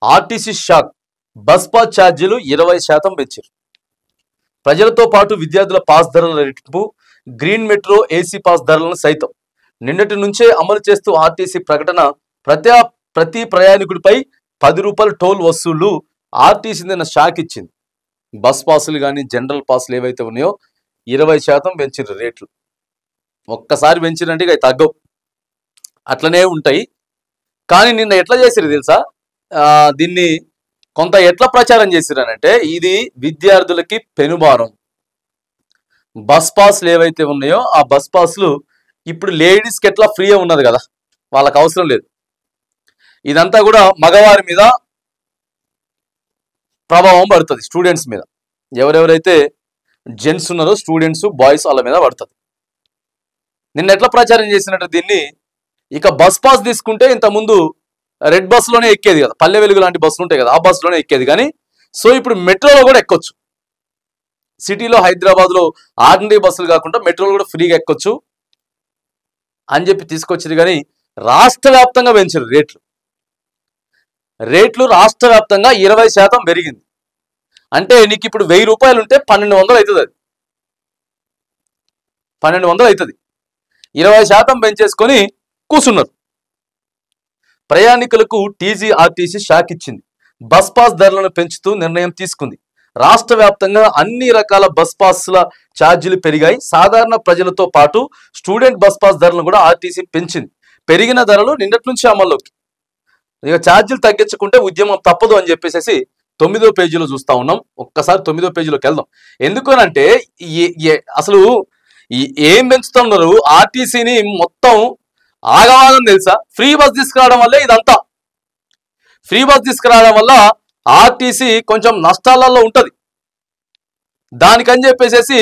RTC shock, bus pass ఛార్జీలు 20% పెంచారు. ప్రజలతో పాటు విద్యార్థుల పాస్ ధరల రెట్టింపు, గ్రీన్ మెట్రో ఏసీ పాస్ ధరలను సైతం నిన్నటి నుంచే అమలు చేస్తూ ఆర్టీసీ ప్రకటన. ప్రతి ప్రయాణికుడిపై ₹10 టోల్ వసూళ్లు. ఆర్టీసీ నిన్న షాక్ ఇచ్చింది. బస్ పాసులు కానీ జనరల్ పాసులు ఏవైతే ఉన్నాయో 20% పెంచారు రేట్లు. ఒక్కసారి పెంచినంటే ఇక తగ్గవు, అట్లనే ఉంటాయి. కానీ నిన్న ఎట్లా చేసిరు తెలుసా? దీన్ని కొంత ఎట్లా ప్రచారం చేసిరనంటే, ఇది విద్యార్థులకి పెనుభారం. బస్ పాస్లు ఏవైతే ఉన్నాయో ఆ బస్ పాస్లు ఇప్పుడు లేడీస్కి ఎట్లా ఫ్రీగా ఉన్నది కదా, వాళ్ళకి అవసరం లేదు. ఇదంతా కూడా మగవారి మీద ప్రభావం పడుతుంది, స్టూడెంట్స్ మీద. ఎవరెవరైతే జెంట్స్ ఉన్నారో స్టూడెంట్స్ బాయ్స్ వాళ్ళ మీద పడుతుంది. నిన్న ఎట్లా ప్రచారం చేసినట్టు దీన్ని, ఇక బస్ పాస్ తీసుకుంటే ఇంతకుముందు రెడ్ బస్సులోనే ఎక్కేది కదా, పల్లె వెలుగు లాంటి బస్సులు ఉంటాయి కదా, ఆ బస్సులోనే ఎక్కేది. కానీ సో ఇప్పుడు మెట్రోలో కూడా ఎక్కొచ్చు. సిటీలో హైదరాబాద్లో ఆర్డినరీ బస్సులు కాకుండా మెట్రోలో కూడా ఫ్రీగా ఎక్కొచ్చు అని చెప్పి తీసుకొచ్చింది. కానీ రాష్ట్ర వ్యాప్తంగా పెంచారు రేట్లు రాష్ట్ర వ్యాప్తంగా 20% పెరిగింది. అంటే నీకు ఇప్పుడు ₹1000 ఉంటే 1200 అవుతుంది. అది 1200 అవుతుంది. 20% పెంచేసుకొని కూర్చున్నారు. ప్రయాణికులకు ఆర్టీసీ షాక్ ఇచ్చింది. బస్ పాస్ ధరలను పెంచుతూ నిర్ణయం తీసుకుంది. రాష్ట్ర వ్యాప్తంగా అన్ని రకాల బస్ పాస్ల ఛార్జీలు పెరిగాయి. సాధారణ ప్రజలతో పాటు స్టూడెంట్ బస్ పాస్ ధరలను కూడా ఆర్టీసీ పెంచింది. పెరిగిన ధరలు నిన్నటి నుంచి అమల్లోకి. ఇక ఛార్జీలు తగ్గించుకుంటే ఉద్యమం తప్పదు అని చెప్పేసి 9వ పేజీలో చూస్తా ఉన్నాం. ఒక్కసారి 9వ పేజీలోకి వెళ్దాం. ఎందుకనంటే అసలు ఏం పెంచుతా ఉన్నారు ఆర్టీసీని మొత్తం ఆగవాగం తెలుసా? ఫ్రీ బస్ తీసుకురావడం వల్లే ఇదంతా. ఫ్రీ బస్ తీసుకురావడం వల్ల ఆర్టీసీ కొంచెం నష్టాలలో ఉంటుంది. దానికని చెప్పేసి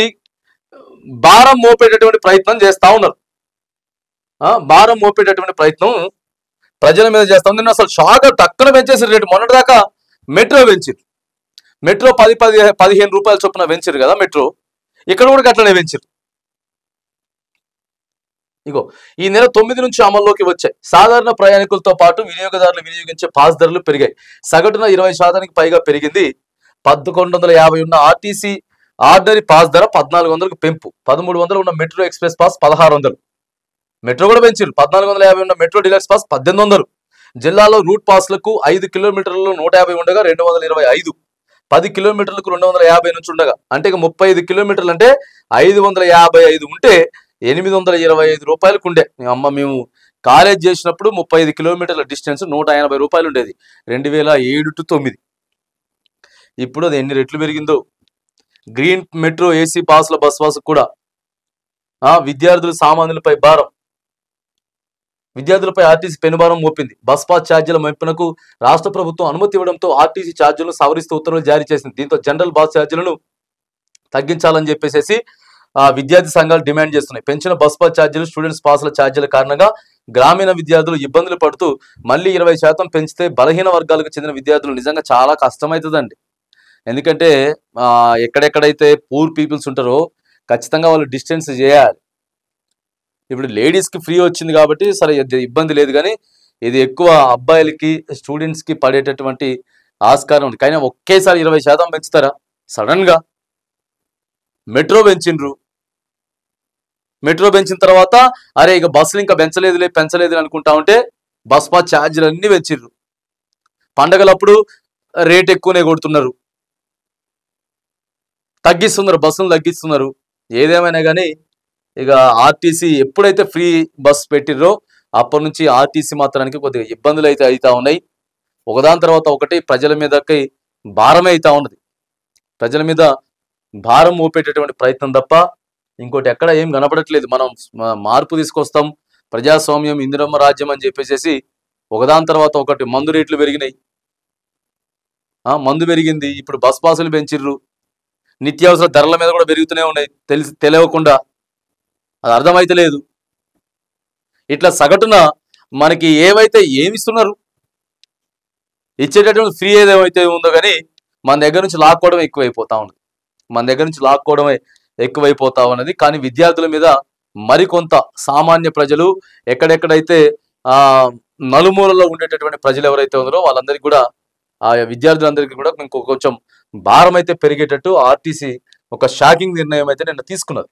భారం మోపేటటువంటి ప్రయత్నం చేస్తూ ఉన్నారు. భారం మోపేటటువంటి ప్రయత్నం ప్రజల మీద చేస్తా ఉంది. అసలు షాక్ టక్కున పెంచేసారు రేటు. మొన్నటిదాకా మెట్రో పెంచారు. మెట్రో 10-15 రూపాయల చొప్పున పెంచారు కదా మెట్రో. ఇక్కడ కూడా అట్లనే పెంచారు. ఇగో ఈ నెల 9 నుంచి అమల్లోకి వచ్చాయి. సాధారణ ప్రయాణికులతో పాటు వినియోగదారులు వినియోగించే పాస్ ధరలు పెరిగాయి. సగటున 20% పైగా పెరిగింది. 1150 ఉన్న ఆర్టీసీ ఆర్డినరీ పాస్ ధర 1400కు పెంపు. 1300 ఉన్న మెట్రో ఎక్స్ప్రెస్ పాస్ 1600. మెట్రో కూడా పెంచారు. 1450 ఉన్న మెట్రో డిలక్స్ పాస్ 1800. జిల్లాలో రూట్ పాస్లకు 5 కిలోమీటర్లలో 150 ఉండగా 225, 10 కిలోమీటర్లకు 250 నుంచి ఉండగా, అంటే ఇక 35 కిలోమీటర్లు అంటే 555 ఉంటే 825 రూపాయలకు ఉండే. అమ్మ మేము కాలేజ్ చేసినప్పుడు 35 కిలోమీటర్ల డిస్టెన్స్ 180 రూపాయలు ఉండేది 2007 to 9. ఇప్పుడు అది ఎన్ని రెట్లు పెరిగిందో. గ్రీన్ మెట్రో ఏసీ పాస్ల బస్ పాస్ కూడా విద్యార్థులు సామాన్యులపై భారం. విద్యార్థులపై ఆర్టీసీ పెనుభారం మోపింది. బస్ పాస్ ఛార్జీల మెప్పునకు రాష్ట్ర ప్రభుత్వం అనుమతి ఇవ్వడంతో ఆర్టీసీ ఛార్జీలను సవరిస్తూ ఉత్తర్వులు జారీ చేసింది. దీంతో జనరల్ బస్ ఛార్జీలను తగ్గించాలని చెప్పేసి విద్యార్థి సంఘాలు డిమాండ్ చేస్తున్నాయి. పెంచిన బస్ పాస్ ఛార్జీలు, స్టూడెంట్స్ పాస్ల ఛార్జీల కారణంగా గ్రామీణ విద్యార్థులు ఇబ్బందులు పడుతూ మళ్ళీ 20% పెంచితే బలహీన వర్గాలకు చెందిన విద్యార్థులు నిజంగా చాలా కష్టమవుతుందండి. ఎందుకంటే ఎక్కడెక్కడైతే పూర్ పీపుల్స్ ఉంటారో ఖచ్చితంగా వాళ్ళు డిస్టెన్స్ చేయాలి. ఇప్పుడు లేడీస్కి ఫ్రీ వచ్చింది కాబట్టి సరే ఇబ్బంది లేదు. కానీ ఇది ఎక్కువ అబ్బాయిలకి స్టూడెంట్స్కి పడేటటువంటి ఆస్కారం ఉంది. కానీ ఒకేసారి 20% పెంచుతారా? సడన్గా మెట్రో పెంచిండ్రు. మెట్రో పెంచిన తర్వాత అరే ఇక బస్సులు ఇంకా పెంచలేదు అనుకుంటా ఉంటే బస్ పాస్ ఛార్జీలు అన్నీ పెంచిండ్రు. పండగలప్పుడు రేట్ ఎక్కువనే కొడుతున్నారు, తగ్గిస్తున్నారు, బస్సులు తగ్గిస్తున్నారు. ఏదేమైనా కానీ ఇక ఆర్టీసీ ఎప్పుడైతే ఫ్రీ బస్ పెట్టిర్రో అప్పటి నుంచి ఆర్టీసీ మాత్రానికి కొద్దిగా ఇబ్బందులు అయితే అవుతా ఉన్నాయి. ఒకదాని తర్వాత ఒకటి ప్రజల మీదకి భారమే అవుతా ఉన్నది. ప్రజల మీద భారం మోపేటటువంటి ప్రయత్నం తప్ప ఇంకోటి ఎక్కడ ఏం కనపడట్లేదు. మనం మార్పు తీసుకొస్తాం, ప్రజాస్వామ్యం, ఇందిరమ్మ రాజ్యం అని చెప్పేసి ఒకదాని తర్వాత ఒకటి మందు రేట్లు పెరిగినాయి. మందు పెరిగింది, ఇప్పుడు బస్ పాసులు పెంచిర్రు, నిత్యావసర ధరల మీద కూడా పెరుగుతూనే ఉన్నాయి తెలియకుండా. అది అర్థమైతే లేదు. ఇట్లా సగటున మనకి ఏమిస్తున్నారు, ఇచ్చేటటువంటి ఫ్రీ ఏదేమైతే ఉందో కానీ మన దగ్గర నుంచి లాక్కోవడం ఎక్కువైపోతా ఉన్నది. కానీ విద్యార్థుల మీద మరికొంత సామాన్య ప్రజలు, ఎక్కడెక్కడైతే నలుమూలలో ఉండేటటువంటి ప్రజలు ఎవరైతే ఉన్నారో వాళ్ళందరికీ కూడా ఆ విద్యార్థులందరికీ కూడా కొంచెం భారం అయితే పెరిగేటట్టు ఆర్టీసీ ఒక షాకింగ్ నిర్ణయం అయితే నిన్న తీసుకున్నది.